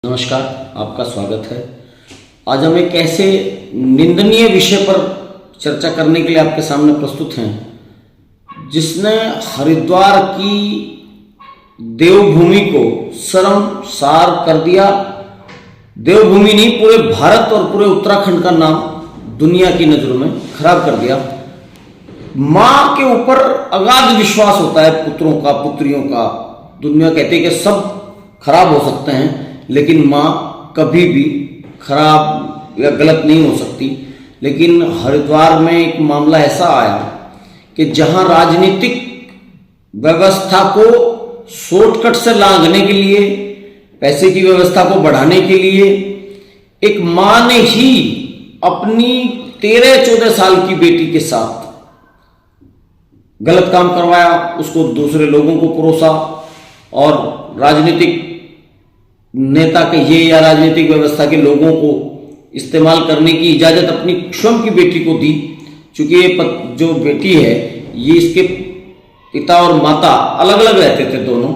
नमस्कार, आपका स्वागत है। आज हम एक ऐसे निंदनीय विषय पर चर्चा करने के लिए आपके सामने प्रस्तुत हैं जिसने हरिद्वार की देवभूमि को शर्मसार कर दिया। देवभूमि नहीं, पूरे भारत और पूरे उत्तराखंड का नाम दुनिया की नजरों में खराब कर दिया। माँ के ऊपर अगाध विश्वास होता है पुत्रों का, पुत्रियों का। दुनिया कहती है कि सब खराब हो सकते हैं लेकिन माँ कभी भी खराब या गलत नहीं हो सकती। लेकिन हरिद्वार में एक मामला ऐसा आया कि जहां राजनीतिक व्यवस्था को शॉर्टकट से लांघने के लिए, पैसे की व्यवस्था को बढ़ाने के लिए एक माँ ने ही अपनी 13-14 साल की बेटी के साथ गलत काम करवाया, उसको दूसरे लोगों को परोसा और राजनीतिक नेता के ये या राजनीतिक व्यवस्था के लोगों को इस्तेमाल करने की इजाजत अपनी स्वयं की बेटी को दी। चूंकि ये जो बेटी है, ये इसके पिता और माता अलग अलग रहते थे दोनों।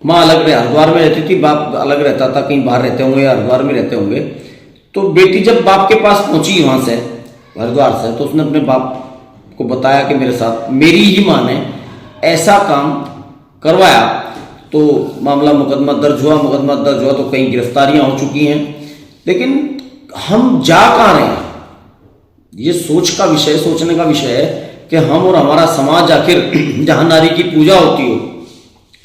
माँ अलग हरिद्वार में रहती थी, बाप अलग रहता था, कहीं बाहर रहते होंगे या हरिद्वार में रहते होंगे। तो बेटी जब बाप के पास पहुंची वहां से, हरिद्वार से, तो उसने अपने बाप को बताया कि मेरे साथ मेरी ही माँ ने ऐसा काम करवाया। तो मामला मुकदमा दर्ज हुआ तो कई गिरफ्तारियां हो चुकी हैं। लेकिन हम जा कहाँ रहे हैं, ये सोचने का विषय है कि हम और हमारा समाज आखिर जहां नारी की पूजा होती हो,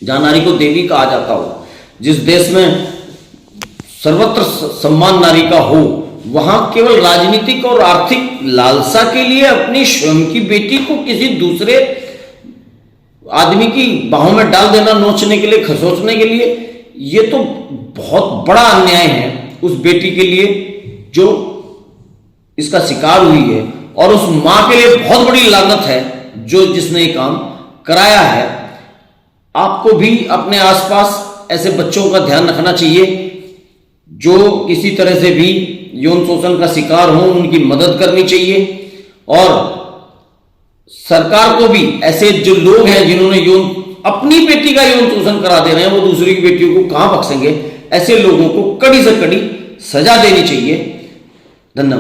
जहां नारी को देवी कहा जाता हो, जिस देश में सर्वत्र सम्मान नारी का हो, वहां केवल राजनीतिक और आर्थिक लालसा के लिए अपनी स्वयं की बेटी को किसी दूसरे आदमी की बाहों में डाल देना, नोचने के लिए, खसोचने के लिए, ये तो बहुत बड़ा अन्याय है उस बेटी के लिए जो इसका शिकार हुई है, और उस मां के लिए बहुत बड़ी लानत है जो जिसने ये काम कराया है। आपको भी अपने आसपास ऐसे बच्चों का ध्यान रखना चाहिए जो किसी तरह से भी यौन शोषण का शिकार हो, उनकी मदद करनी चाहिए। और सरकार को भी ऐसे जो लोग हैं जिन्होंने अपनी बेटी का यौन शोषण करा दे रहे हैं, वो दूसरी की बेटियों को कहां बख्शेंगे, ऐसे लोगों को कड़ी से कड़ी सजा देनी चाहिए। धन्यवाद।